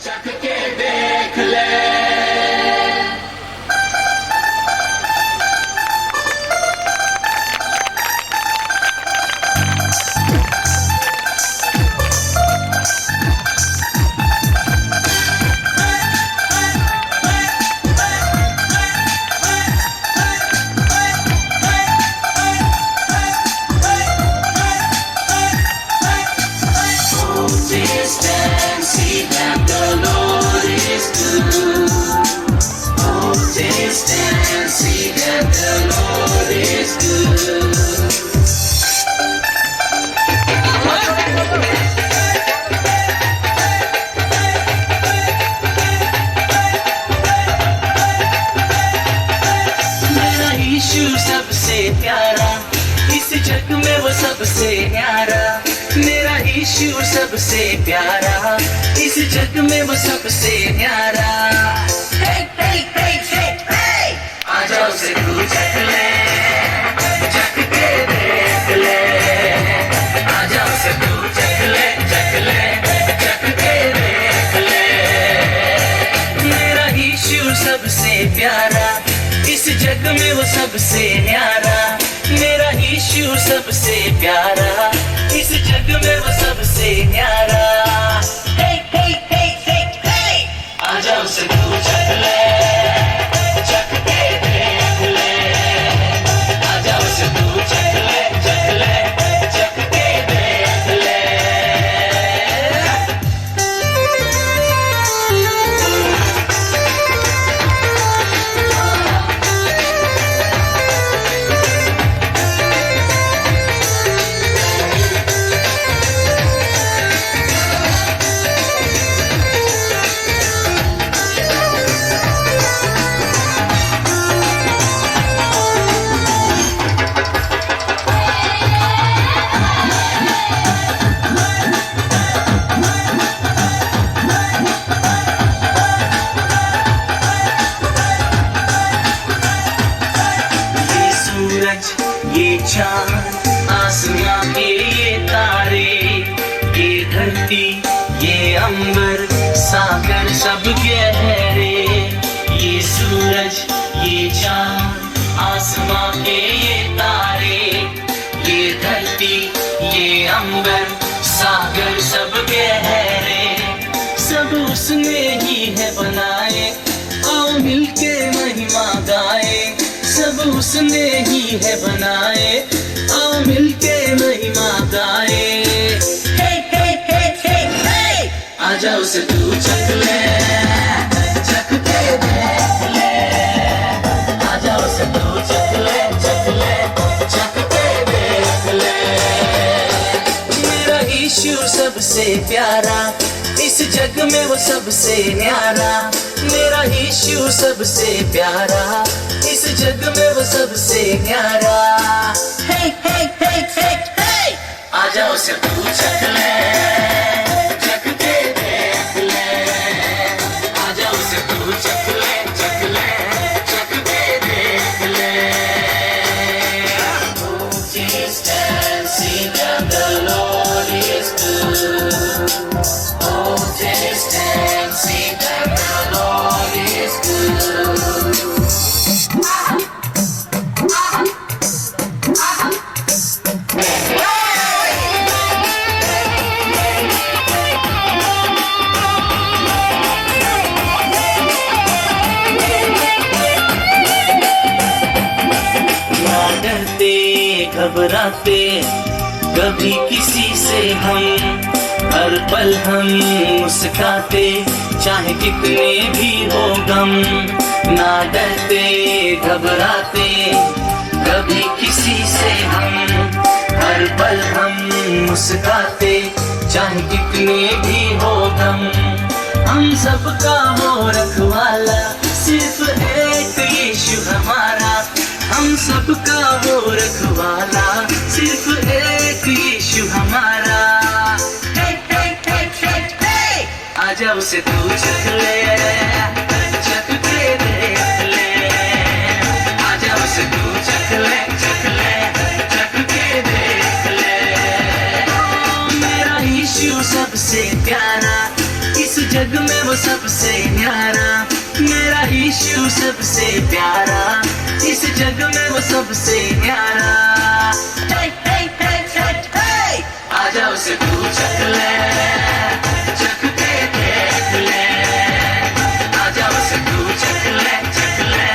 चख के देख ले। Taste and see that the Lord is good. Oh, taste and see that the Lord is good. मेरा यीशु सबसे प्यारा, इस जग में वो सबसे न्यारा। मेरा यीशु सबसे प्यारा, इस जग में वो सबसे न्यारा। Hey, hey, hey, hey, hey! आजा उसे तू चख ले, चख के देख ले। आजा उसे तू चख ले, चख ले, चख के देख ले। मेरा यीशु सबसे प्यारा, इस जग में वो सबसे न्यारा। मेरा यीशु सबसे प्यारा, इस जग में वो सबसे न्यारा। Hey, hey, hey, hey, hey! आजा उसे तू चख ले, चख के देख ले। आजा उसे तू चख ले, चख ले, चख के देख ले। ये चांद, आसमां के ये तारे, ये धरती, ये अंबर, सागर सब गहरे। ये सूरज, ये चांद, आसमां के ये तारे, ये धरती, ये अंबर, सागर सब गहरे। सब उसने ही है बनाए, आओ मिलके महिमा गाए। सब उसने ही है बनाए, आओ मिलके महिमा गाए। Hey, hey, hey, hey, hey! आजा उसे तू चख ले, चख के देख ले। आजा उसे तू चख ले, चख ले, चख के देख ले। मेरा यीशु सबसे प्यारा, इस जग में वो सबसे न्यारा। मेरा यीशु सबसे प्यारा, इस जग में वो सबसे न्यारा। Hey, hey, hey, hey, hey! आजा उसे तू चख ले, चख के देख ले। आजा उसे तू चख ले, चख ले, चख के देख ले। Oh, taste and see that the Lord is good. Oh, taste and see that the Lord is good. घबराते कभी किसी से हम, हर पल हम मुस्काते, चाहे कितने भी हो गम। ना डरते घबराते कभी किसी से हम, हर पल हम मुस्काते, चाहे कितने भी हो गम। हम सबका हो रखवाला, सिर्फ एक यीशु हमारा। हम सबका वो रखवाला, सिर्फ एक यीशु हमारा। Hey, hey, hey, hey, hey! आजा उसे तू चख ले, चख के देख ले। आजा उसे तू चख ले, चख ले, चख के देख ले। मेरा यीशु सबसे प्यारा, इस जग में वो सबसे न्यारा, मेरा यीशु सबसे प्यारा, इस जग में वो सबसे न्यारा। हे हे हे हे हे, आजा उसे तू चख ले, चख के देख ले, आजा उसे तू चख ले, चख ले,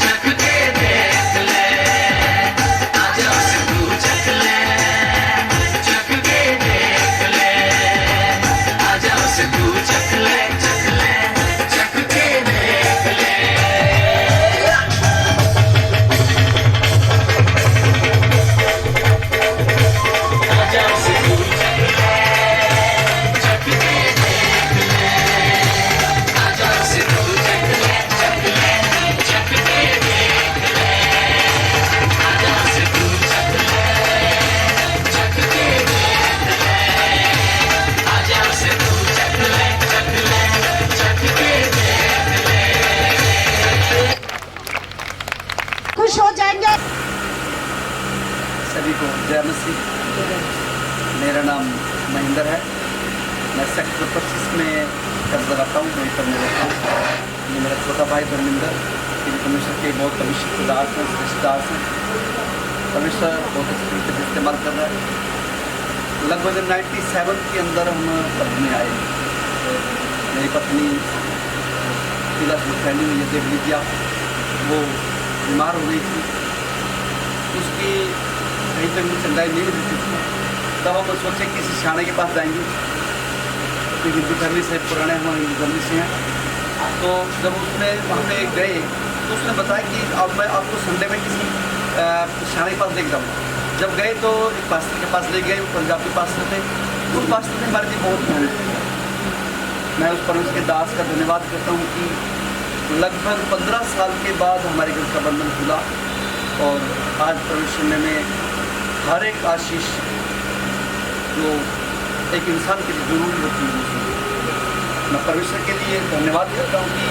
चख के देख ले, आजा उसे तू चख ले, चख के देख ले, आजा उसे तू चख ले, चख ले, चख के देख ले। आजा उसे तू चख ले, चख के देख ले, आजा उसे तू चख ले, चख ले, चख के देख ले, आजा उसे तू चख ले, चख के देख ले, आजा उसे तू चख ले, चख ले, चख के देख ले। खुश हो जाएंगे। सभी को जय मसीह। मेरा नाम महेंद्र है। मैं सेक्टर 25 में कर्ज लगाता हूँ, वहीं पर मैं रहता हूँ। ये मेरा छोटा भाई धर्मेंद्र, इन परमेश्वर के बहुत अभिषिक्त दास हैं, श्रेष्ठ दास हैं। परमेश्वर बहुत अच्छी तरीके से इस्तेमाल कर रहा है। लगभग 97 के अंदर हम प्रभु में आए। मेरी पत्नी तिलक फैली हुई है, देख लीजिए आप, वो बीमार हो गई थी, उसकी कहीं पर भी चंगाई नहीं मिलती थी। तब हम सोचे कि किसी सियाने के पास जाएंगे, तो हिंदू फैमिली से पुराने हम हिंदू फैमिली से हैं। तो जब उसने वहाँ पे गए तो उसने बताया कि अब मैं आपको संडे में किसी सियाने के पास लेके जाऊँगा। जब गए तो एक पास्टर के पास ले गए, वो पंजाबी पास्टर थे। उस पास्टर ने हमारे लिए बहुत मेहनत की। मैं उस परमेश्वर के दास का धन्यवाद करता हूँ कि लगभग 15 साल के बाद हमारे घर का बंधन खुला और आज परमेश्वर ने में हर एक आशीष जो एक इंसान के लिए जरूरी होती है, मैं परमेश्वर के लिए धन्यवाद करता हूँ कि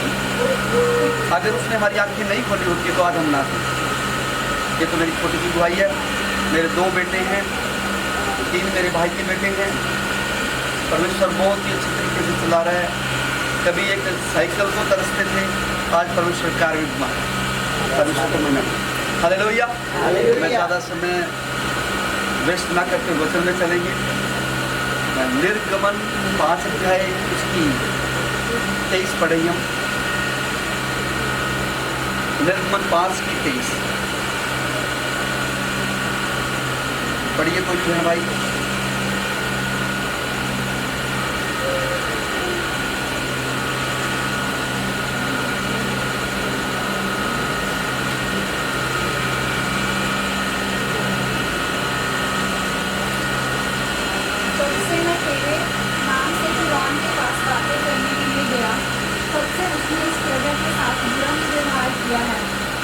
अगर उसने हमारी आंखें नहीं खोली होती तो आज हम ना थे। ये तो मेरी छोटी सी भाई है, मेरे 2 बेटे हैं, 3 मेरे भाई के बेटे हैं। परमेश्वर बहुत ही अच्छी तरीके से चला रहा है। कभी एक साइकिल को तरसते थे, आज परमेश्वर कार भी घुमा, परमेश्वर को मना। हालेलुया। मैं ज़्यादा समय वेस्ट ना करते वचन में चलेंगे। निर्गमन 5 अध्याय उसकी 23 पढ़े हम। निर्गमन 5 की 23 पढ़िए कोई जो है भाई।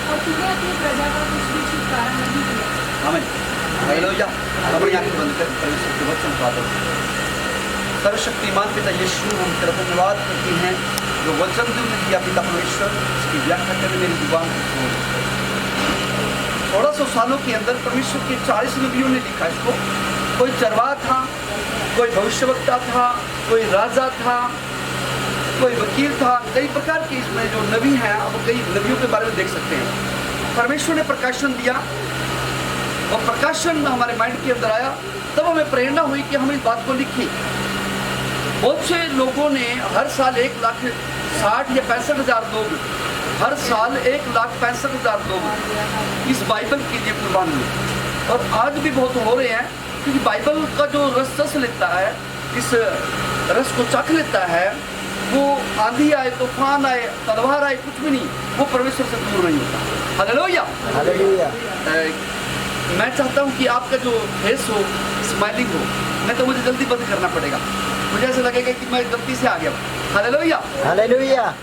और तूने अपनी प्रजा का कुछ भी छुटकारा नहीं किया। आमीन। हालेलुया। अपनी आंखें बंद कर परमेश्वर के वचन का आदर। सर्वशक्तिमान पिता यीशु, हम तेरा धन्यवाद करते हैं जो वचन तुमने दिया पिता परमेश्वर, इसकी व्याख्या करने मेरी जुबान को 1600 सालों के अंदर परमेश्वर के 40 नबियों ने लिखा इसको। कोई चरवाहा था, कोई भविष्यवक्ता था, कोई राजा था, कोई वकील था, कई प्रकार के इसमें जो नबी हैं, अब कई नबियों के बारे में देख सकते हैं। परमेश्वर ने प्रकाशन दिया और प्रकाशन हमारे माइंड के अंदर आया, तब हमें प्रेरणा हुई कि हम इस बात को लिखें। बहुत से लोगों ने हर साल 1,60,000 या 65,000 लोग, हर साल 1,65,000 लोग इस बाइबल के लिए कुर्बान हुए और आज भी बहुत हो रहे हैं, क्योंकि बाइबल का जो रस लेता है, इस रस को चख लेता है, वो आंधी आए, तूफान आए, तलवार आए, कुछ भी नहीं, वो परमेश्वर से दूर नहीं होता। हालेलुया। हालेलुया। मैं चाहता हूँ कि आपका जो फेस हो स्माइलिंग हो, नहीं तो मुझे जल्दी बंद करना पड़ेगा, मुझे ऐसा लगेगा कि मैं गलती से आ गया। हालेलुया। हालेलुया।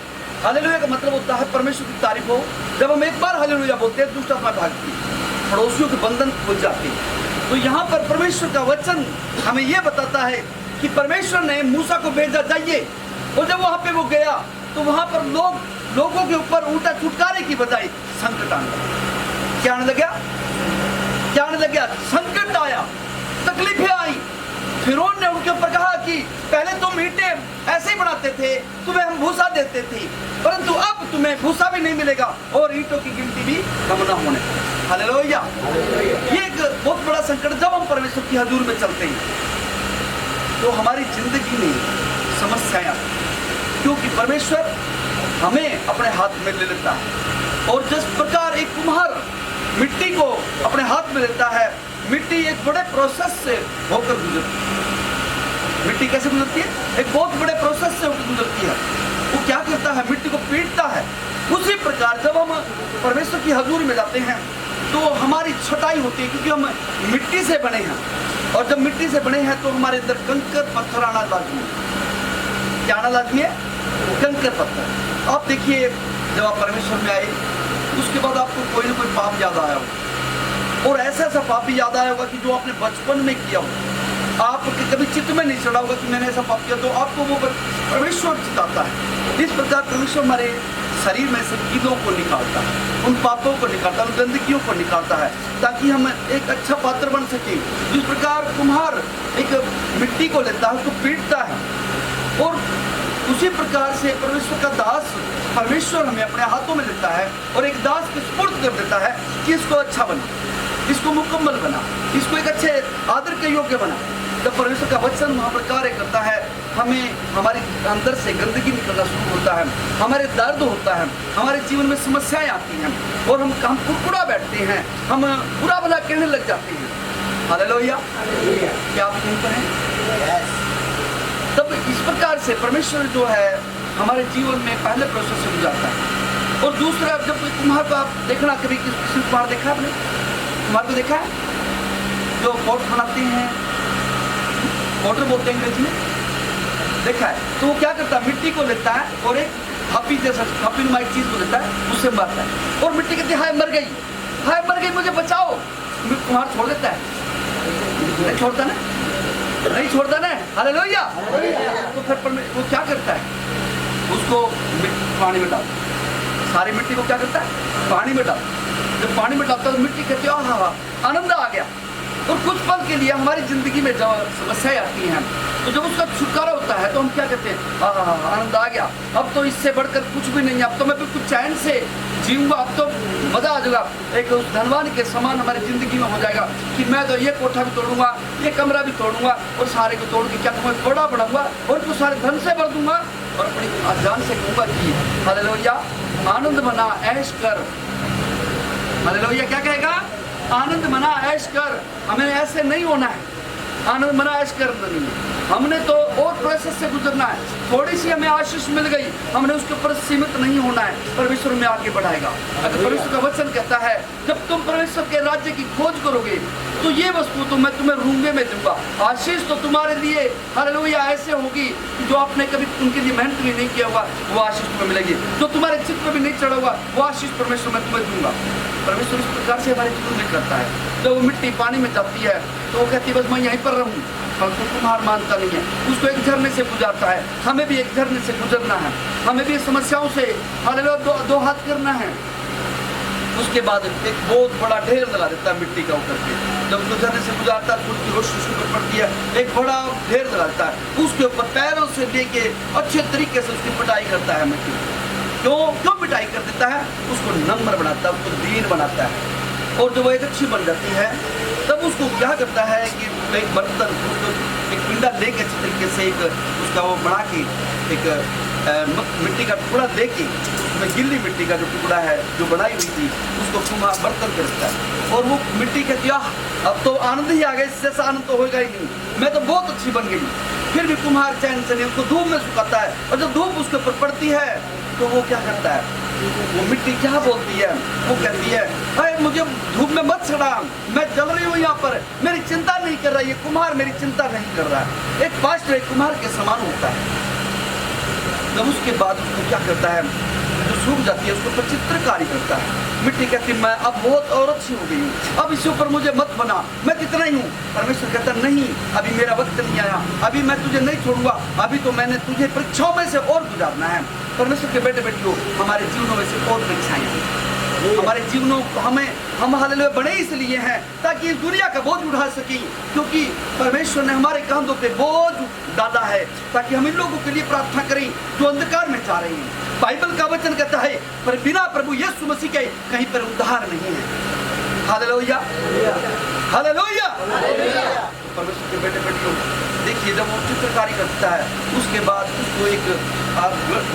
हालेलुया का मतलब होता है परमेश्वर की तारीफ हो। जब हम एक बार हालेलुया बोलते हैं, दुष्ट आत्मा भागती है, पड़ोसियों के बंधन खुल जाते हैं। तो यहाँ पर परमेश्वर का वचन हमें यह बताता है कि परमेश्वर ने मूसा को भेजा, जाइए, और जब वहाँ पे वो गया तो वहाँ पर लोगों के ऊपर उल्टा छुटकारे की बजाय संकट आने लगा। क्या आने लगा? क्या आने लगा? संकट आया, तकलीफें आई, फिरौन ने उनके ऊपर कहा कि पहले तुम ईंटें ऐसे ही बनाते थे, तुम्हें हम भूसा देते थे, परंतु अब तुम्हें भूसा भी नहीं मिलेगा और ईंटों की गिनती भी कम न होने। हालेलुया। ये एक बहुत बड़ा संकट जब हम परमेश्वर की हजूर में चलते हैं तो हमारी जिंदगी में समस्याएं आती हैं, क्योंकि परमेश्वर हमें अपने हाथ में ले लेता है। और जिस प्रकार एक कुम्हार मिट्टी को अपने हाथ में लेता है, मिट्टी एक बड़े प्रोसेस से होकर गुजरती है। मिट्टी कैसे गुजरती है? एक बहुत बड़े प्रोसेस से होकर गुजरती है। वो क्या करता है? मिट्टी को पीटता है। उसी प्रकार जब हम परमेश्वर की हजूरी में जाते हैं तो हमारी छटाई होती है, क्योंकि हम मिट्टी से बने हैं, और जब मिट्टी से बने हैं तो हमारे अंदर कंकर पत्थर आना लाजमी है। क्या आना लाजमी है? कंकर पत्थर। आप देखिए, जब आप परमेश्वर में आए उसके बाद आपको कोई ना कोई पाप याद आया होगा, और ऐसा ऐसा पाप भी याद आया होगा कि जो आपने बचपन में किया हो, आपके कभी चित्त में नहीं चढ़ा होगा कि मैंने ऐसा पाप किया, तो आपको वो परमेश्वर चिताता है। इस प्रकार परमेश्वर हमारे शरीर में से कीड़ों को निकालता है, उन पापों को निकालता है, उन गंदगियों को निकालता है, ताकि हम एक अच्छा पात्र बन सके। जिस प्रकार कुम्हार एक मिट्टी को लेता है, उसको पीटता है, और उसी प्रकार से परमेश्वर का दास परमेश्वर हमें अपने हाथों में लेता है और एक दास को सुपुर्द कर देता है कि इसको अच्छा बना, इसको मुकम्मल बना, इसको एक अच्छे आदर के योग्य बना। जब परमेश्वर का वचन वहाँ पर कार्य करता है, हमें हमारे अंदर से गंदगी निकलना शुरू होता है, हमारे दर्द होता है, हमारे जीवन में समस्याएं आती हैं, और हम कुड़कुड़ा बैठते हैं, हम बुरा भला कहने लग जाते हैं। हालेलुया। क्या आप यहीं पर हैं? तब इस प्रकार से परमेश्वर जो है हमारे जीवन में पहले प्रोसेस से गुजारता है। और दूसरा, जब कोई कुम्हार को आप देखना, कभी किसी कुम्हार देखा आपने? कुम्हार को देखा है जो पॉट बनाते हैं, पॉटर बोलते हैं अंग्रेजी में, देखा है? तो वो क्या करता है? मिट्टी को लेता है और एक हापी जैसा हापी नुमाई चीज को लेता है, उससे मारता है, और मिट्टी कहती है हाय मर गई, हाय मर गई, मुझे बचाओ। कुम्हार छोड़ देता है? नहीं छोड़ता ना, नहीं छोड़ता ना। हालेलुया। तो फिर वो क्या करता है? उसको पानी में डालता है, सारी मिट्टी को क्या करता है? पानी में डालता। जब पानी में डालता है तो मिट्टी कहती है हाँ हाँ आनंद आ गया। और कुछ पल के लिए हमारी जिंदगी में जब समस्याएं आती हैं, तो जब उसका छुटकारा होता है तो हम क्या कहते हैं? हाँ आनंद आ गया, अब तो इससे बढ़कर कुछ भी नहीं है, अब तो मैं बिल्कुल चैन से जीऊंगा, अब तो मजा आ जाएगा। एक उस धनवान के समान हमारी जिंदगी में हो जाएगा कि मैं तो ये कोठा भी तोड़ूंगा, ये कमरा भी तोड़ूंगा, और सारे को तोड़ के क्या करूँगा? बड़ा बढ़ाऊंगा और उनको सारे धन से भर दूंगा, और अपनी जान से कहूँगा कि हालेलुया आनंद मना ऐश कर। हालेलुया क्या कहेगा? आनंद मना ऐश कर। हमें ऐसे नहीं होना है, आनंद मना ऐश करना नहीं है, हमने तो और प्रोसेस से गुजरना है। थोड़ी सी हमें आशीष मिल गई, हमने उसके ऊपर सीमित नहीं होना है, परमेश्वर में आगे बढ़ाएगा। अगर परमेश्वर का वचन कहता है जब तुम परमेश्वर के राज्य की खोज करोगे तो ये वस्तु तो मैं तुम्हें रूंगे में दूंगा, आशीष तो तुम्हारे लिए हालेलुया ऐसे होगी कि जो आपने कभी उनके लिए मेहनत भी नहीं किया होगा वो आशीष तुम्हें मिलेगी, जो तुम्हारे चित्त में भी नहीं चढ़ा होगा वो आशीष परमेश्वर मैं तुम्हें दूंगा। परमेश्वर इस प्रकार से हमारे जीवन में करता है। जब वो मिट्टी पानी में जाती है तो वो कहती है बस मैं यहीं पर रहूँ, परंतु कुम्हार मानता नहीं है, उसको एक झरने से गुजारता है। हमें भी एक झरने से गुजरना है, हमें भी समस्याओं से हालेलुया दो हाथ करना है। उसके बाद एक बहुत बड़ा ढेर लगा देता है मिट्टी का ऊपर के, जब उसको झरने से गुजारता है उसकी रोशनी उसके ऊपर पड़ती है, एक बड़ा ढेर लगाता है, उसके ऊपर पैरों से लेके अच्छे तरीके से उसकी पिटाई करता है मिट्टी। क्यों पिटाई कर देता है? उसको नम्र बनाता है, उसको दीन बनाता है, और जब वो एक अच्छी बन जाती है तब उसको क्या करता है कि एक बर्तन, उसको एक पिंडा लेके अच्छे तरीके से एक उसका वो बना के एक मिट्टी का टुकड़ा लेके उसमें गिल्ली मिट्टी का जो टुकड़ा है जो बनाई हुई थी उसको कुम्हार बर्तन करता है, और वो मिट्टी कहती है अब तो आनंद ही आ गया, इससे ऐसा आनंद तो होगा ही नहीं, मैं तो बहुत अच्छी बन गई। फिर भी कुम्हार चैन से नहीं, उसको धूप में सुखाता है, और जब धूप उसके ऊपर पड़ती है तो वो क्या करता है? वो मिट्टी क्या बोलती है? वो कहती है अरे मुझे धूप में मत सड़ा, मैं जल रही हूँ यहाँ पर, मेरी चिंता नहीं कर रहा है ये कुम्हार, मेरी चिंता नहीं कर रहा है। एक पास्टर एक कुम्हार के समान होता है। जब उसके बाद उसको क्या करता है? जो सूख जाती है उसको ऊपर चित्रकारी करता है। मिट्टी कहती है मैं अब बहुत और अच्छी हो गई हूँ, अब इसके ऊपर मुझे मत बना, मैं कितना ही हूँ। परमेश्वर कहता नहीं, अभी मेरा वक्त नहीं आया, अभी मैं तुझे नहीं छोड़ूंगा, अभी तो मैंने तुझे परीक्षाओं में से और गुजारना है। परमेश्वर के बेटे बेटियों, हमारे जीवनों में से और परीक्षाएं, हमारे जीवनों हम हालेलुया बने इसलिए हैं ताकि इस दुनिया का बोझ उठा सकें, क्योंकि परमेश्वर ने हमारे कांधों पे बोझ डाला है ताकि हम इन लोगों के लिए प्रार्थना करें जो अंधकार में जा रहे हैं। बाइबल का वचन कहता है पर बिना प्रभु यीशु मसीह के कहीं पर उद्धार नहीं है। Hallelujah, hallelujah. परमेश्वर के बेटे बेटियों, देखिए जब वो चित्रकारी करता है उसके बाद उसको एक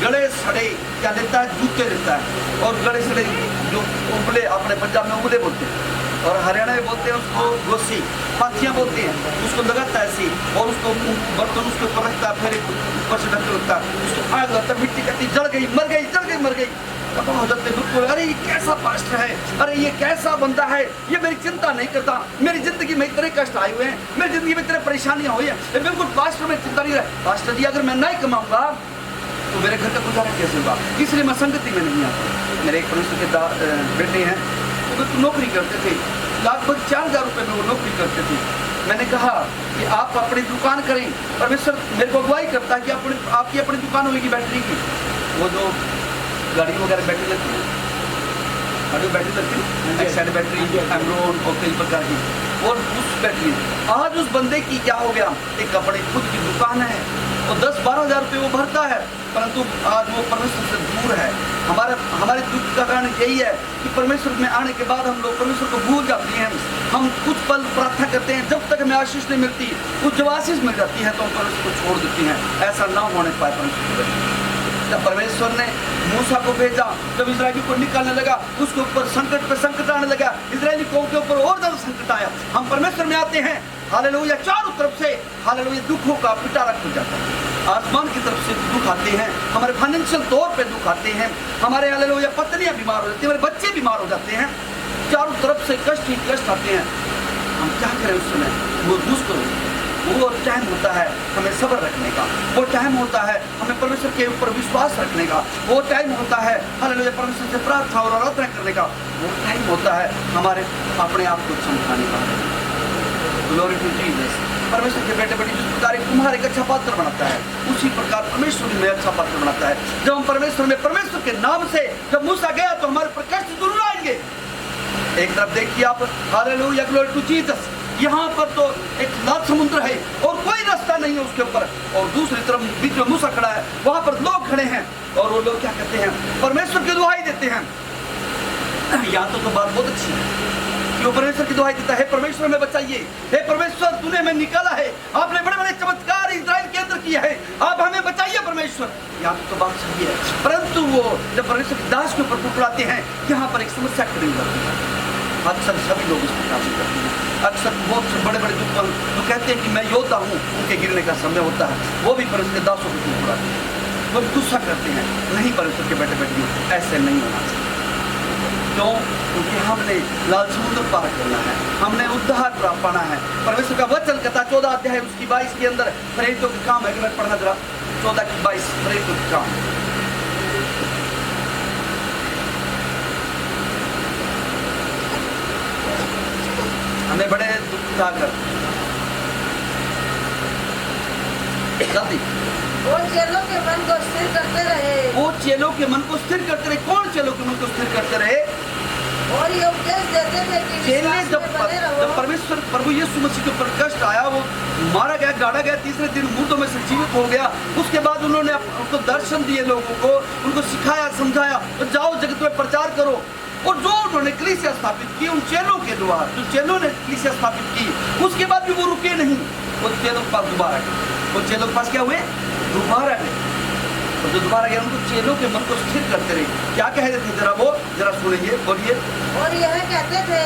गले सड़े क्या देता है, जूते देता है, और गले सड़े जो उंगले, अपने पंजाब में उंगले बोलते हैं और हरियाणा में बोलते हैं उसको गोसी, पाथियाँ बोलते हैं, उसको लगाता है ऐसी और उसको बर्तन उसके ऊपर रखता है, फिर ऊपर से ढक रखता है, उसको आग लगता है, मिट्टी कहती जल गई, मर गई, जल गई, मर गई। कब हो जाते बिल्कुल, अरे ये कैसा पास्टर है, अरे ये कैसा बंदा है, ये मेरी चिंता नहीं करता, मेरी जिंदगी में इतने कष्ट आए हुए हैं, मेरी जिंदगी में इतने परेशानियां हुई हैं, ये बिल्कुल पास्टर में चिंता नहीं रहे। पास्टर जी अगर मैं नहीं कमाऊंगा तो मेरे घर का गुजारा कैसे होगा, इसलिए मैं संगति में नहीं आता। मेरे एक परमेश्वर के बेटे हैं, वो तो नौकरी करते थे, लगभग 4000 रुपये में वो नौकरी करते थे। मैंने कहा कि आप अपनी दुकान करें, परमेश्वर मेरे को अगुवाई करता है कि आपकी अपनी दुकान होगी बैटरी की, वो जो गाड़ी वगैरह बैटरी लगती है, बैटरी लगती है, एक्साइड बैटरी, एमरोन और कई प्रकार की, और उस बैटरी आज उस बंदे की क्या हो गया, एक अपनी खुद की दुकान है और 10-12 हज़ार रुपये वो भरता है, परंतु आज वो परमेश्वर से दूर है। हमारे दुख का कारण यही है कि परमेश्वर में आने के बाद हम लोग परमेश्वर को भूल जाते हैं। हम कुछ पल प्रार्थना करते हैं, जब तक हमें आशीष नहीं मिलती, कुछ जब आशीष मिल जाती है तो हम परमेश्वर को छोड़ देते हैं। ऐसा ना होने पाए परमेश्वर। जब परमेश्वर ने मूसा को भेजा, जब इजरायली को निकालने लगा, उसके ऊपर संकट पे संकट आने लगा, इजरायली कौम के ऊपर और ज्यादा संकट आया। हम परमेश्वर में आते हैं, हालेलुया, चारों तरफ से हालेलुया दुखों का पिटारा खुल जाता है। आसमान की तरफ से दुख आते हैं, हमारे फाइनेंशियल तौर पे दुख आते हैं, हमारे हालेलुया पत्नियां बीमार हो जाती हैं, हमारे बच्चे बीमार हो जाते हैं, चारों तरफ से कष्ट ही कष्ट आते हैं। हम क्या करें उस समय? वो मुश्किल, वो टाइम होता है हमें सब्र रखने का, वो टाइम होता है हमें परमेश्वर के ऊपर विश्वास रखने का, वो टाइम होता है हालेलुया परमेश्वर से प्रार्थना और आराधना करने का, वो टाइम होता है हमारे अपने आप को चमकाने का। Glory to Jesus. परमेश्वर के बेटे बेटी जिस प्रकार तुम्हारे एक अच्छा पात्र बनाता है, उसी प्रकार परमेश्वर में अच्छा पात्र बनाता है। जब हम परमेश्वर के नाम से जब मूसा गया तो हमारे पर कष्ट जरूर आएंगे। एक तरफ देखिए आप, हालेलुया, ग्लोरी टू जीसस, यहाँ पर तो एक लाल समुद्र है और कोई रास्ता नहीं है उसके ऊपर, और दूसरी तरफ बीच में मूसा खड़ा है, वहां पर लोग खड़े हैं और वो लोग क्या कहते हैं, परमेश्वर की दुहाई देते हैं। यहाँ तो बात बहुत अच्छी है, क्यों परमेश्वर की दुहाई देता है, परमेश्वर में बचाइए, हे परमेश्वर तूने हमें निकाला है, आपने बड़े बड़े चमत्कार इस्राएल के अंदर किए हैं, आप हमें बचाइए परमेश्वर। यहाँ तो बात सही है, परंतु वो जब परमेश्वर की दास के ऊपर पकड़ाते हैं, यहाँ पर एक समस्या खड़ी होती है। अक्सर सभी लोग इस प्रकार से करते हैं, अक्सर बहुत से बड़े बड़े दुख जो कहते हैं कि मैं योद्धा हूँ, उनके गिरने का समय होता है, वो भी परमेश्वर के दासों को पकड़ाते हैं, वो गुस्सा करते हैं। नहीं, परमेश्वर के बेटे बेटियों, ऐसे नहीं होना चाहिए। क्यों? क्योंकि हमने लाल समुद्र पार करना है, हमने उद्धार प्राप्त पाना है। परमेश्वर का वचन कहता 14 अध्याय उसकी 22 के अंदर, प्रेरितों के काम है, कि मैं पढ़ना जरा 14 की 22, प्रेरितों के काम। हमें बड़े दुख उठाकर जल्दी वो चेलों के मन को स्थिर करते रहे, वो चेलों के मन को स्थिर करते रहे। कौन चेलों के मन को स्थिर करते रहे? और ये उपदेश देते थे कि चेले विश्वास जब में बने रहो। परमेश्वर प्रभु यीशु मसीह के ऊपर कष्ट आया, वो मारा गया, गाड़ा गया, तीसरे दिन मुर्दों में से जीवित हो गया, उसके बाद उन्होंने उनको दर्शन दिए, लोगों को उनको सिखाया, समझाया, तो जाओ जगत में प्रचार करो। और जो उन्होंने कलीसिया स्थापित की, उन चेलों के द्वारा जो चेलों ने कलीसिया स्थापित की, उसके बाद भी वो रुके नहीं, वो चेलों के पास दोबारा गए। वो चेलों के पास क्या हुए? दोबारा गए, और जो दोबारा गए उनको चेलों के मन को स्थिर करते रहे। क्या कह रहे थे, जरा सुनेंगे, बोलिए। और यह कहते थे,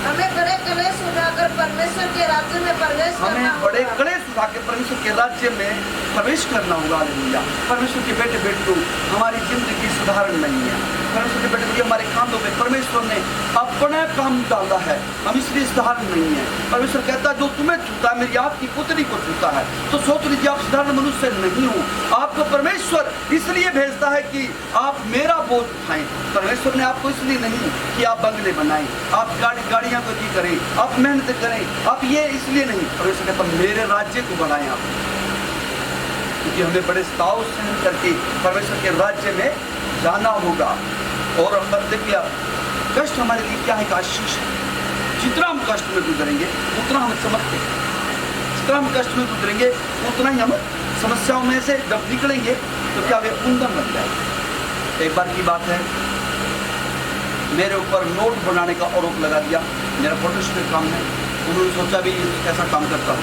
हमें बड़े कलेश उठाकर परमेश्वर के राज्य में प्रवेश करना हमें बड़े होगा। कलेश उठा के परमेश्वर के राज्य में प्रवेश करना होगा। हालेलुया। परमेश्वर के बेटे बेटियों, हमारी जिंदगी साधारण नहीं है। परमेश्वर के बेटे बेटियों, हमारे कांधों में परमेश्वर ने अपना काम डाला है, हम इसलिए साधारण नहीं है। परमेश्वर कहता है जो तुम्हें छूता है, मेरी आपकी पुत्री को छूता है, तो सोच लीजिए आप साधारण मनुष्य नहीं हो। आपको परमेश्वर इसलिए भेजता है कि आप मेरा बोझ उठाएं। परमेश्वर ने आपको इसलिए नहीं कि आप बंगले बनाएं, आप गाड़ियां गति करें, आप मेहनत करें, आप ये इसलिए नहीं। परमेश्वर कहता मेरे राज्य को बढ़ाएं आप, क्योंकि हमें बड़े ताव सहन करके परमेश्वर के राज्य में जाना होगा। और देखिए कष्ट हमारे लिए क्या है? आशीष है। जितना हम कष्ट में गुजरेंगे उतना हम समझते हैं, जितना हम कष्ट में गुजरेंगे उतना ही हम समस्याओं में से जब निकलेंगे तो क्या वे कुंदन बन जाएगा। एक बार की बात है, मेरे ऊपर नोट बनाने का आरोप लगा दिया। मेरा प्रोफेशनल काम है, उन्होंने सोचा भी ऐसा काम करता हूँ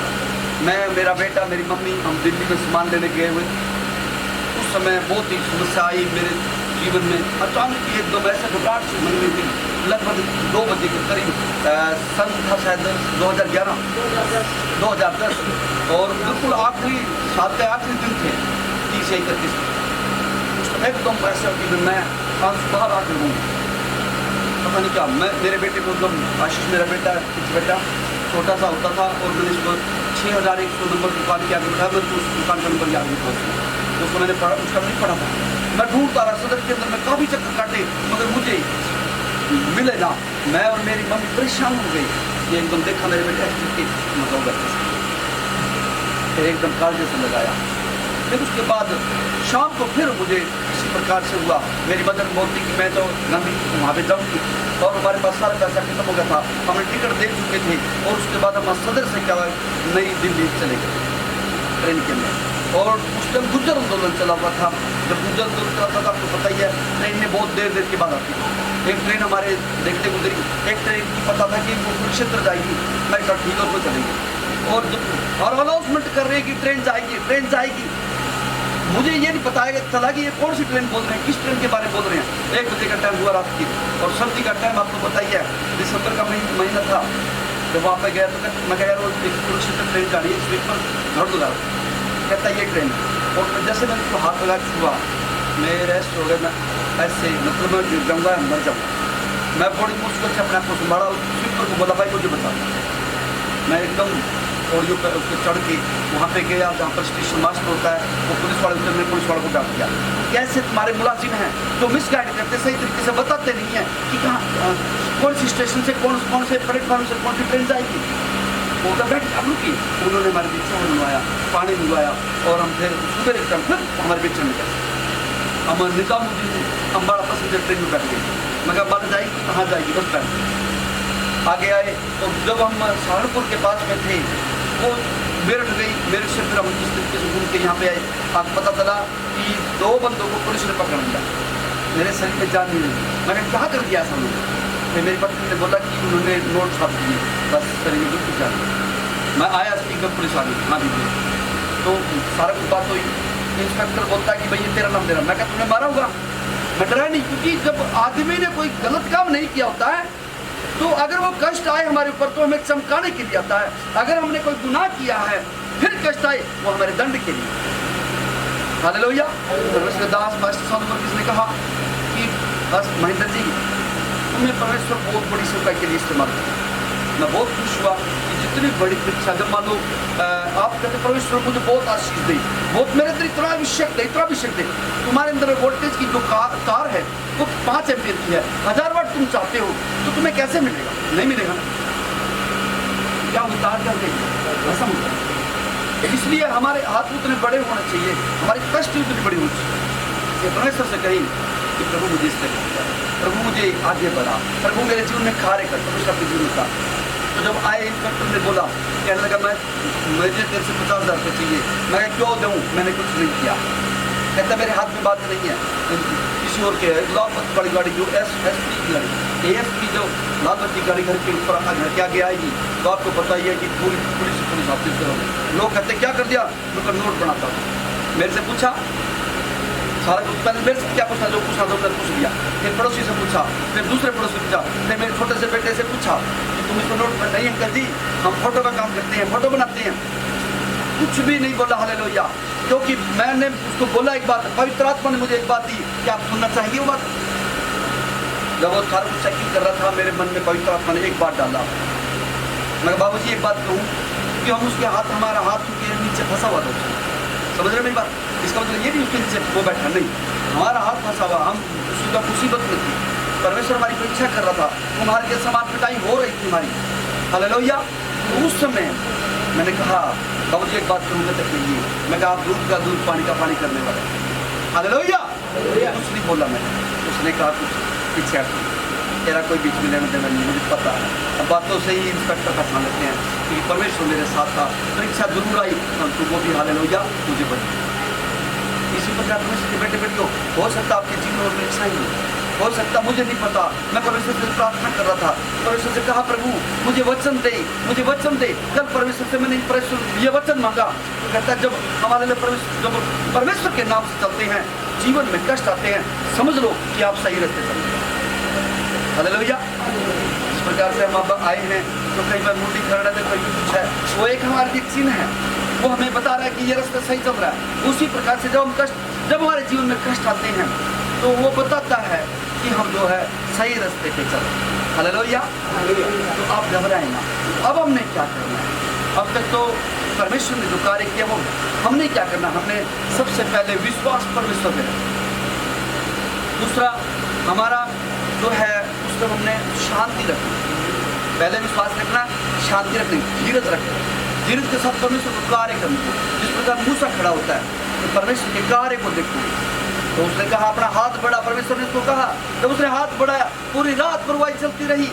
मैं, मेरा बेटा, मेरी मम्मी, हम दिल्ली में सामान लेने गए हुए। उस समय बहुत ही समस्या आई मेरे जीवन में। अचानक ही एकदम ऐसा घबराहट से मन में हुई। लगभग 2 बजे के करीब, सन था शायद 2010 और बिल्कुल आखिरी साल के आखिरी दिन थे, 30 या 31। उस समय एकदम ऐसा कि मैं बाहर आकर हूँ, पता नहीं क्या। मैं मेरे बेटे को, मतलब आशीष मेरा बेटा छोटा सा होता था और मैंने इसको 6100 नंबर दुकान के आगे बिठाया। मैं तो उस दुकान का नंबर याद नहीं था उसको मैंने पढ़ा, उसका नहीं पढ़ा था। मैं ढूंढता रहा सदर के अंदर में, काफ़ी चक्कर काटे मगर मुझे मिले ना। मैं और मेरी मम्मी परेशान हो गई। ये एकदम देखा मेरे बेटे मतलब फिर एकदम कागज से लगाया। फिर उसके बाद शाम को फिर मुझे इसी प्रकार से हुआ। मेरी मदर बोलती कि मैं तो गांधी वहाँ पे जाऊँगी और हमारे पास सारा पैसा खत्म हो गया था, हमने टिकट दे चुके थे। और उसके बाद हम सदर से क्या नई दिल्ली चले गए ट्रेन के अंदर। और उस टाइम गुज्जर आंदोलन चला हुआ था। जब गुज्जर आंदोलन चला था तो आपको पता ही है, ट्रेन में बहुत देर के बाद आती थी। एक ट्रेन हमारे देखते गुजरी, एक ट्रेन की पता था कि वो कुरुक्षेत्र जाएगी, मैं कहा ठीक है उसको चलेंगे। और अनाउंसमेंट कर रहे हैं कि ट्रेन जाएगी। मुझे ये नहीं पता है चला कि ये कौन सी ट्रेन बोल रहे हैं, किस ट्रेन के बारे में बोल रहे हैं। 1 बजे का टाइम हुआ रात की और सर्दी का टाइम आपको पता ही है, दिसंबर का महीना था। जब वहाँ पे गया तो मैं कह रहा हूँ कुरुक्षेत्र ट्रेन जा रही है, स्लीपर धड़ लगा कहता ये ट्रेन। और जैसे मैंने उसको हाथ लगा छुआ, मेरे रेस्ट हो गए। मैं ऐसे मतलब मैं गिर जाऊँगा, मर जाऊँगा। मैं बड़ी मुश्किल से अपने आप को संभाला। स्लीपर को बोला भाई मुझे बता। मैं एकदम ऑडियो पर उसको चढ़ के वहाँ पे गया जहाँ पर स्टेशन मास्टर होता है। वो पुलिस वाले उधर में पुलिस वालों को डांट दिया, कैसे तुम्हारे मुलाजिम हैं जो मिसगाइड करते, सही तरीके से बताते नहीं हैं कि कहाँ कौन सी स्टेशन से कौन से प्लेटफॉर्म से कौन सी ट्रेन जाएगी। वो उधर बैठ अब रुकी। उन्होंने हमारे बीच चाय मंगवाया, पानी मंगवाया और हम फिर सुबह एक टाइम फिर हमारे बीच में गए। हम निजामुद्दीन अम्बाड़ा पैसेंजर ट्रेन में बैठ गए। मैं कहा बात जाएगी, कहाँ जाएगी, बस बैठ। आगे आए और जब हम सहारनपुर के पास में थे वो मेरठ गई। मेरठ से फिर हम किस तरीके से घूम के यहाँ पे आए। आपको पता चला कि 2 बंदों को पुलिस ने पकड़ लिया। मेरे शरीर में जान नहीं रही। मैंने क्या कर दिया ऐसा उन्होंने? फिर मेरी पत्नी ने बोला कि उन्होंने नोट छाप दिए, बस शरीर में बिल्कुल जान। मैं आया स्पीकर, पुलिस आ गई, हाँ दीजिए। तो सारा कुछ बात हुई। इंस्पेक्टर बोलता है कि भाई ये तेरा नाम दे रहा। मैं कहा तुमने मारा होगा। मैं डरा नहीं, क्योंकि जब आदमी ने कोई गलत काम नहीं किया होता है तो अगर वो कष्ट आए हमारे ऊपर तो हमें चमकाने के लिए आता है। अगर हमने कोई गुनाह किया है फिर कष्ट आए वो हमारे दंड के लिए। हालेलुया। परमेश्वर दास मास्टर साहब ने कहा कि बस महेंद्र जी तुम्हें परमेश्वर बहुत बड़ी सेवा के लिए इस्तेमाल किया। मैं बहुत खुश हुआ कि जितनी बड़ी परीक्षा, जब मान लो आप कहते परमेश्वर मुझे बहुत आशीष दी, बहुत मेरे अंदर इतना अभिषेक दे। तुम्हारे अंदर वोल्टेज की जो कार है वो 5 एम्पीयर की है। 1000 वाट तुम चाहते हो तो तुम्हें कैसे मिलेगा? नहीं मिलेगा। क्या उतार कर देगा ऐसा होता है। इसलिए हमारे हाथ उतने बड़े होने चाहिए, हमारी कष्ट उतनी बड़ी होनी चाहिए। ये परमेश्वर से कहीं कि प्रभु मुझे इस तरह, प्रभु मुझे आगे बढ़ा, प्रभु मेरे जीवन में कार्य कर, परमेश्वर के जीवन का। तो जब आए इंस्पेक्टर ने बोला, कहने लगा मुझे तेरे से 50,000 रुपये चाहिए। मैं क्यों दूँ, मैंने कुछ नहीं किया। कहता मेरे हाथ में बात नहीं है, किसी और के लाल बत्ती वाली गाड़ी जो एसपी की गाड़ी, ASP जो लाल बत्ती गाड़ी घर के ऊपर घर के आगे आएगी तो आपको पता ही है कि पूरी पुलिस ऑफिस करोगे। लोग कहते क्या कर दिया, उनका नोट बनाता हूँ। मेरे से पूछा सारा कुछ, पहले मेरे से क्या पूछा, जो पूछा तो मैंने पूछ लिया। फिर पड़ोसी से पूछा, फिर दूसरे पड़ोसी से पूछा, फिर मेरे छोटे से बेटे से पूछा कि तुम इसको नोट नहीं अंकल जी, हम फोटो का काम करते हैं, फोटो बनाते हैं। कुछ भी नहीं बोला। हालेलुया। क्योंकि मैंने उसको बोला एक बात, पवित्र आत्मा ने मुझे एक बात दी कि आप सुनना चाहिए वो बात। जब वो सारा कुछ चेकिंग कर रहा था मेरे मन में पवित्र आत्मा ने एक बात डाला। मैं बाबूजी एक बात कहूँ कि हम उसके हाथ, हमारा हाथ उनके नीचे फंसा हुआ था। समझ रहे मेरी बात? इसका मतलब ये नहीं उसके नीचे वो बैठा, नहीं, हमारा हाथ फंसा हुआ, हम उसका मुसीबत में थी। परमेश्वर हमारी परीक्षा कर रहा था, तुम्हारे के समान पिटाई हो रही थी हमारी। हालेलुया। उस समय मैंने कहा बाबूजी एक बात कहूँगा तक नहीं। मैं कहा आप दूध का दूध, पानी का पानी करने वाले। हालेलुया। कुछ नहीं बोला मैं। उसने कहा कुछ पीछे हट। तेरा कोई बीच में लेना देना नहीं, मुझे पता है। अब बातों से ही इंस्पेक्टर का ठान लेते हैं कि परमेश्वर मेरे साथ था, परीक्षा जरूर आई परंतु वो भी हालेलुया मुझे बनी। इसी प्रकार परमेश्वर के बेटे बेटियों, हो सकता आपके जीवन में परीक्षा ही हो सकता, मुझे नहीं पता। मैं परमेश्वर से प्रार्थना कर रहा था, परमेश्वर से कहा प्रभु मुझे वचन दे, मुझे वचन दे। कल परमेश्वर से मैंने परमेश्वर ये वचन मांगा, तो कहता है जब हमारे लिए परमेश्वर के नाम से चलते हैं, जीवन में कष्ट आते हैं, समझ लो कि आप सही रास्ते चलते हैं। हालेलुया। इस प्रकार से हम अब आए हैं तो कहीं बार मुंडी खड़ा है, कोई कुछ है, वो एक हमारे लिए चिन्ह है, वो हमें बता रहा है कि ये रास्ता सही चल रहा है। उसी प्रकार से जब हमारे जीवन में कष्ट आते हैं तो वो बताता है कि हम जो है सही रास्ते पे चल रहे हैं। हालेलुया। तो आप घबराएं ना। अब हमने क्या करना है? अब तक तो परमेश्वर ने जो कार्य किया वो हमने क्या करना, हमने सबसे पहले विश्वास परमेश्वर पे रखना। दूसरा हमारा जो है उसमें हमने शांति रखनी, पहले विश्वास रखना, शांति रखनी, धीरज रखना, धीरज के साथ परमेश्वर को कार्य करना। जिस प्रकार मूसा खड़ा होता है तो परमेश्वर के कार्य को देखना, तो उसने कहा अपना हाथ बढ़ा, परमेश्वर ने उसको कहा, जब उसने हाथ बढ़ाया पूरी रात परवाही चलती रही,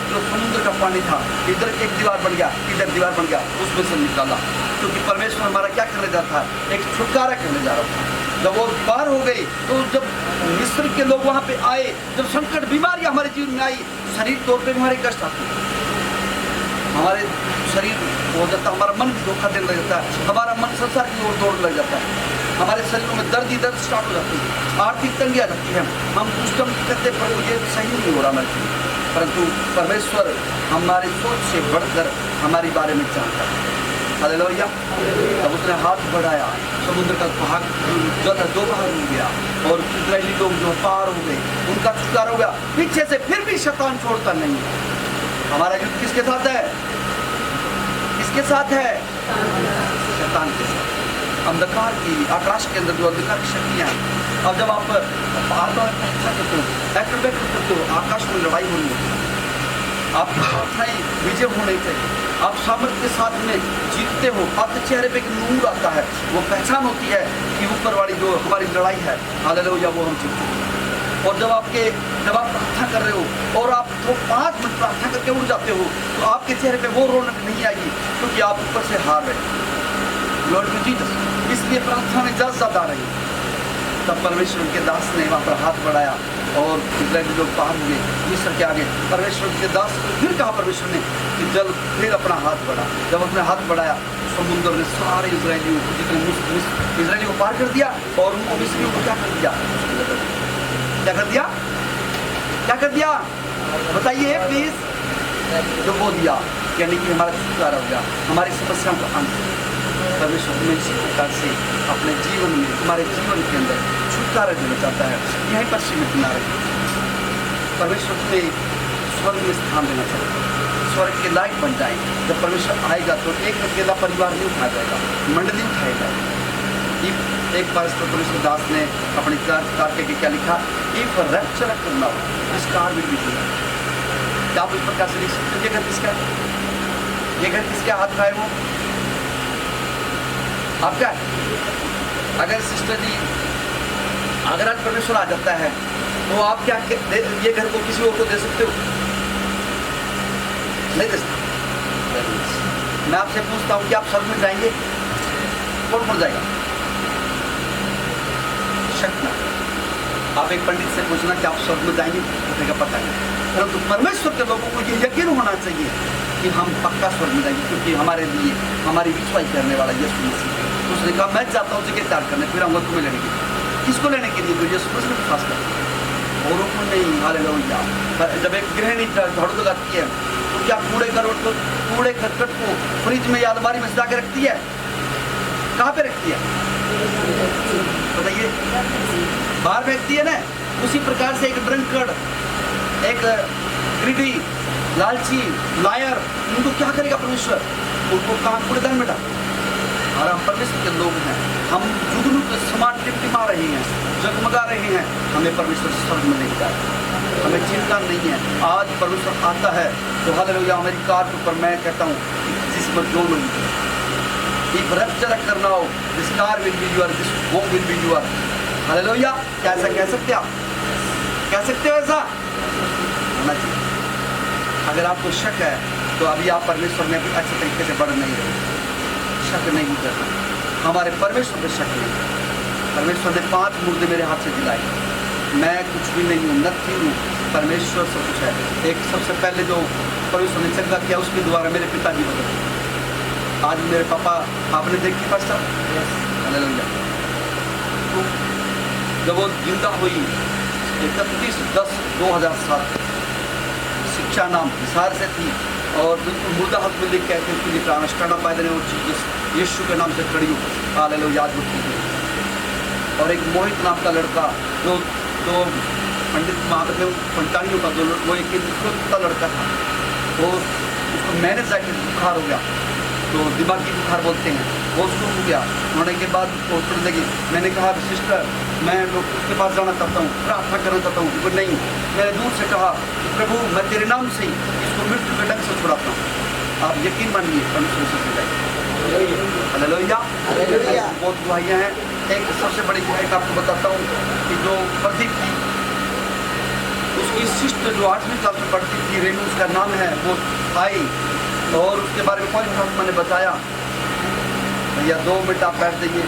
जो समुद्र का पानी था इधर एक दीवार बन गया, इधर दीवार बन गया, उसमें से निकाला। क्योंकि परमेश्वर हमारा क्या करने जा रहा था, एक छुटकारा करने जा रहा था। जब वो पार हो गई तो जब मिस्र के लोग वहाँ पे आए, जब संकट बीमारियाँ हमारे जीवन में आई, शरीर तौर पर हमारे कष्ट आते हैं, हमारे शरीर हो जाता है, हमारा मन भी धोखा देने लग जाता है, हमारा मन संसार की ओर दौड़ने लग जाता है, हमारे शरीरों में दर्द ही दर्द स्टार्ट हो जाती है, आर्थिक तंगी आ जाती है। हम कुछ कम कहते हैं पर ये सही नहीं हो रहा मेरे लिए, परंतु परमेश्वर हमारी सोच से बढ़कर हमारे बारे में जानता है। हालेलुया। तब उसने हाथ बढ़ाया, समुद्र का भाग जो था दो भाग हो गया और इस्राएली लोग जो पार हो गए उनका छुटकारा हो गया। पीछे से फिर भी शैतान छोड़ता नहीं है। हमारा युद्ध किसके साथ है? किसके साथ है? शैतान के साथ। अंधकार की, आकाश के अंदर जो अंधकार की शक्तियाँ हैं। अब जब आप प्रार्थना करते हो, एक्रोबैट करते हो, आकाश में लड़ाई हो रही है, आपकी प्रार्थनाएं विजय होने चाहिए, आप सामर्थ्य के साथ में जीतते हो, आपके चेहरे पे एक नूर आता है, वो पहचान होती है कि ऊपर वाली जो हमारी लड़ाई है, हालेलुया, वो हम जीतते हैं। और जब आप प्रार्थना कर रहे हो और आप वो 5 मिनट प्रार्थना करके उड़ जाते हो तो आपके चेहरे पे वो रौनक नहीं आएगी, क्योंकि आप ऊपर से हार रहे। लॉर्ड जीसस, इसलिए प्रार्थना में ज़्यादा आ रही। तब परमेश्वर के दास ने वहाँ पर हाथ बढ़ाया और इस्राएली लोग पार हुए मिस्र के आगे। परमेश्वर के दास को फिर कहा परमेश्वर ने कि जल फिर अपना हाथ बढ़ा। जब अपने हाथ बढ़ाया समुद्र ने सारे इस्राएलियों को, जितने इस्राएलियों को पार कर दिया और उनको मिस्रियों को क्या कर दिया? क्या कर दिया? क्या कर दिया? बताइए प्लीज। जो वो दिया, यानी कि हमारा छुटकारा हो गया, हमारी समस्याओं का अंत। परमेश्वर हमें इसी प्रकार से अपने जीवन में, हमारे जीवन के अंदर छुटकारा देना चाहता है। यहीं पर सीमित ना रहे। परमेश्वर हमें स्वर्ग में स्थान देना चाहता है, स्वर्ग के लायक बन जाए। जब परमेश्वर आएगा तो एक अकेला परिवार नहीं उठाया जाएगा, मंडली उठाई जाएगी। एक बार परमेश्वर दास ने अपनी कार के क्या लिखा, इफ रैप्चर करना हो this car will be here. क्या आप इस प्रकार से लिख सकते हो? ये घर किसका है? ये घर किसके हाथ का है? वो आपका है। अगर सिस्टर जी, अगर आज परमेश्वर आ जाता है तो आप क्या ये घर को किसी और को दे सकते हो? नहीं दे सकते। मैं आपसे पूछता हूँ कि आप स्वर्ग में जाएंगे? कौन कौन जाएगा? शक ना। आप एक पंडित से पूछना कि आप स्वर्ग में जाएंगे, तो पता नहीं। परंतु परमेश्वर के लोगों को ये यकीन होना चाहिए कि हम पक्का स्वर्ग में जाएंगे, क्योंकि हमारे लिए हमारी विश्वास करने वाला यीशु मसीह है। उसने कहा मैं चाहता हूँ जगह तैयार करने, फिर आऊँगा तुम्हें लेने के लिए। किसको लेने के लिए? तो यीशु मसीह में विश्वास करते औरों को नहीं। हालेलुया। जब एक गृहिणी झाड़ू लगाती है तो क्या कूड़े करकट को फ्रिज में या अलमारी में सजा के रखती है? कहाँ पे रखती है? बताइए। बाहर फेंकती है ना। उसी प्रकार से एक ड्रंकर्ड, एक ग्रीडी, लालची, लायर, उनको क्या करेगा परमेश्वर? उनको कहाँ कूड़ेदान में डाल। और हम परमेश्वर के लोग हैं, हम जुगनू के समान टिमटिमा रहे हैं, जगमगा रहे हैं, हमें परमेश्वर स्वर्ग में नहीं जाए। हमें चिंता नहीं है। आज परमेश्वर आता है तो हालेलुया, मेरी कार के ऊपर मैं कहता हूँ जिस पर जो लोग इफ रैप्चर करना हो, this car will be your, this home will be your. Hallelujah. क्या ऐसा कह सकते आप? कह सकते हो ऐसा? बढ़ना चाहिए। अगर आपको शक है तो अभी आप परमेश्वर में भी अच्छे तरीके से बढ़ नहीं रहे। शक नहीं करना, हमारे परमेश्वर पे शक नहीं। परमेश्वर ने 5 मुर्दे मेरे हाथ से दिलाए, मैं कुछ भी नहीं हूँ, नथिंग हूँ, परमेश्वर सब कुछ है। एक सबसे पहले जो परमेश्वर ने चंगा किया उसके द्वारा मेरे पिताजी बदले। आज मेरे पापा आपने देखी पास्टर, हालेलुया। तो जब वो जिंदा हुई 31/10/2007, शिक्षा नाम हिसार से थी और बिल्कुल मुर्दा हाथ में लिख कहते उसके लिए प्राणष्टाना पैदा और जीसस यीशु के नाम से खड़ी हो, हालेलुया, याद रखी। और एक मोहित नाम का लड़का जो पंडित महादेव पंचालियों का जो वो एक इकलौता लड़का था, वो उसको मैंने जाके बुखार हो गया, तो दिमागी बुखार बोलते हैं, वो शुरू हो गया। होने के बाद हॉस्पिटल लगी, मैंने कहा सिस्टर मैं लोग उसके पास जाना चाहता हूँ, प्रार्थना करना चाहता हूँ। वो नहीं, मैंने दूर से कहा प्रभु मैं तेरे नाम से ही इसको मृत्यु के डंक से छुड़ाता हूँ। आप यकीन मानिए परमेश्वर से छुड़ाइए। Hallelujah, hallelujah. बहुत दुआएं हैं। एक सबसे बड़ी दुआ आपको बताता हूँ कि जो प्रदीप थी, उसकी सिस्टर जो 8वीं क्लास में पढ़ती थी, रेनू उसका नाम है, वो आई और उसके बारे में कोई मैंने बताया, भैया 2 मिनट आप बैठ जाइए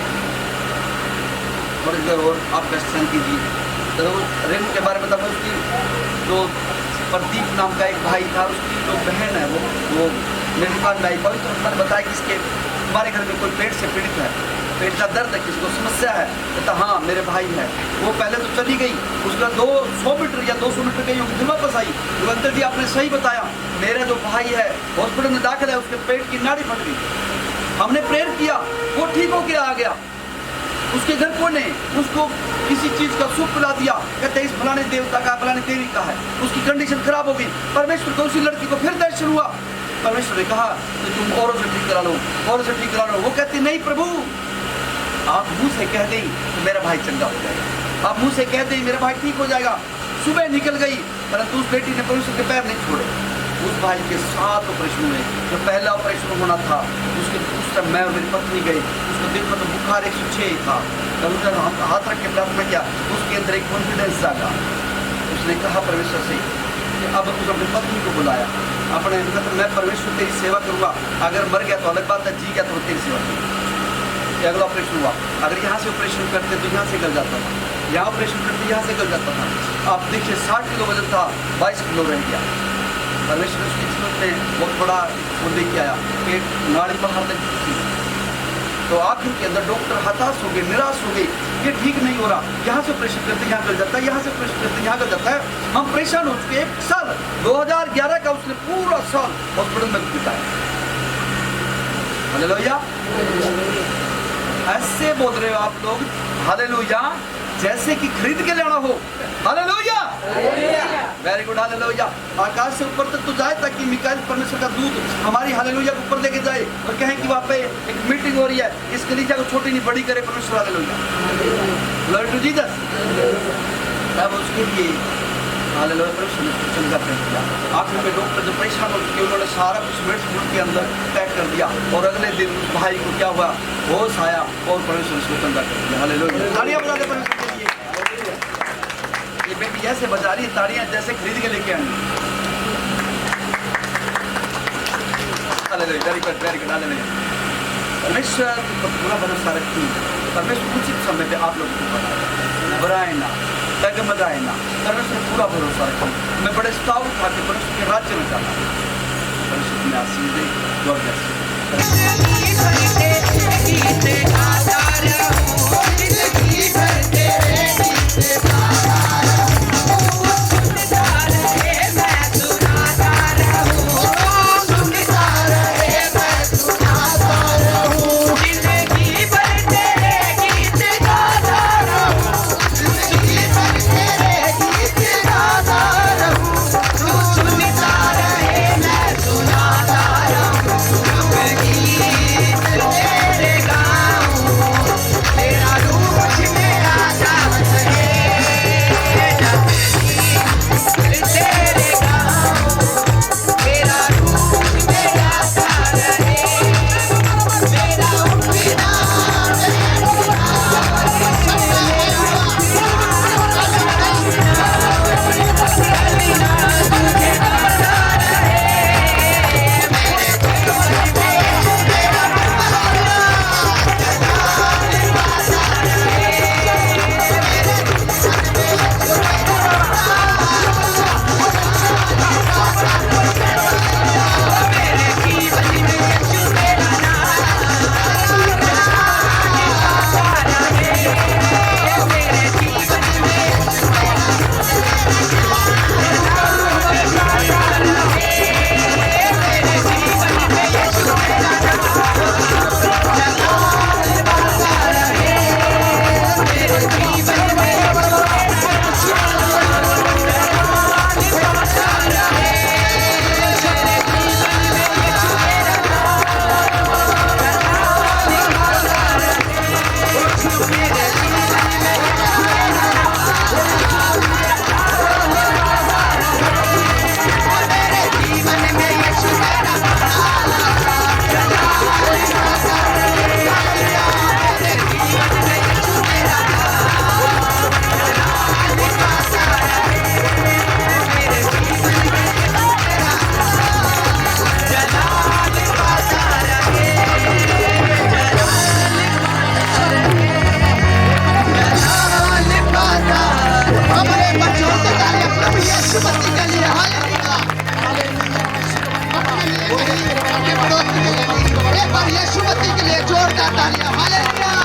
थोड़ी देर और आप क्वेश्चन कीजिए। तो रेनू के बारे में बताया, उसकी जो प्रदीप नाम का एक भाई था, उसकी जो बहन है वो मेरे पास लाई। पवित्र मैंने बताया कि इसके हमारे घर में कोई पेट से पीड़ित है, पेट का दर्द है, किसको समस्या है, कहता हाँ मेरे भाई है। वो पहले तो चली गई, उसका 200 मीटर या 200 मीटर गई होगी, फिर वापस आई। तो अंकल जी आपने सही बताया, मेरा जो भाई है हॉस्पिटल में दाखिल है, उसके पेट की नाड़ी फट गई। हमने प्रेयर किया, वो ठीक हो के आ गया। उसके घर कौन है, उसको किसी चीज का सूप पिला दिया, कहते इस फलाने देवता का फलाने देवी का है, उसकी कंडीशन खराब हो गई। परमेश्वर को उसी लड़की को फिर दर्शन हुआ। परमेश्वर ने कहा कि तुम औरों से ठीक करा लो, औरों से ठीक करा लो। वो कहती नहीं प्रभु, आप मुंह से कह दें तो मेरा भाई चंगा हो जाएगा, आप मुंह से कह दें मेरा भाई ठीक हो जाएगा। सुबह निकल गई, परंतु उस बेटी ने परमेश्वर के पैर नहीं छोड़े। उस भाई के 7 ऑपरेशन हुए। जो पहला ऑपरेशन होना था उसके उस समय मैं और मेरी पत्नी गई, उसको देखो तो बुखार 106 था। तब उसने हम हाथ रख के प्रार्थना किया, उसके अंदर एक कॉन्फिडेंस जागा। उसने कहा परमेश्वर से कि अब उसने अपनी पत्नी को बुलाया, अपने तो मैं परमेश्वर तेरी सेवा करूँगा, अगर मर गया तो अलग बात है, जी गया तो तेरी सेवा करूँगा। अगला ऑपरेशन हुआ, अगर यहाँ से ऑपरेशन करते तो यहाँ से गल जाता था, यहाँ ऑपरेशन करते यहाँ से गल जाता था। आप देखिए 60 किलो वजन था, 22 किलो रह गया। परमेश्वर उसकी किस्मत में बहुत बड़ा वो लेके आया, पेट नाड़ी बाहर तक थी। तो आखिर के अंदर डॉक्टर हताश हो गए, निराश हो गए, ये ठीक नहीं हो रहा, यहाँ से ऑपरेशन करते यहाँ गल जाता है, यहाँ से ऑपरेशन करते यहाँ गल जाता है। हम परेशान हो चुके। 1 साल 2011 का उसने पूरा साल हॉस्पिटल में बिताया। हालेलुया, ऐसे बोल रहे हो आप लोग हालेलुया जैसे कि खरीद के लेना हो। Hallelujah, very good, hallelujah. आकाश से ऊपर तक तो जाए ताकि मिकाएल परमेश्वर का दूत हमारी हालेलुया को ऊपर लेके जाए और कहें कि वहाँ पे एक मीटिंग हो रही है, इस कलीसिया को छोटी नहीं बड़ी करे परमेश्वर। Hallelujah, glory to Jesus. तब उसके लिए हालेलुया परमेश्वर ने चंगा कर दिया। आखिर में डॉक्टर जो परेशान हो चुके उन्होंने सारा कुछ मेडिसिन के अंदर पैक कर दिया और अगले दिन उस भाई को क्या हुआ, होश आया और परमेश्वर उसको चंगा कर दिया। हालेलुया, तालियां बजा दे परमेश्वर के लिए। ये बेटी ऐसे बजा रही है ताड़ियां जैसे खरीद के लेके आई। Hallelujah, very good, very good, hallelujah. परमेश्वर पर पूरा भरोसा रखिए। परमेश्वर उचित समय पे आप लोगों को बताए, घबराए ना, डगमगाए ना, परमेश्वर पूरा भरोसा रखें। मैं बड़े स्टाउट था कि परमेश्वर के राज्य में जाना। परमेश्वर में आशीष दे, गॉड तेरे गाँव एक बार यीशु मसीह के लिए जोरदार तालियां। हालेलुया।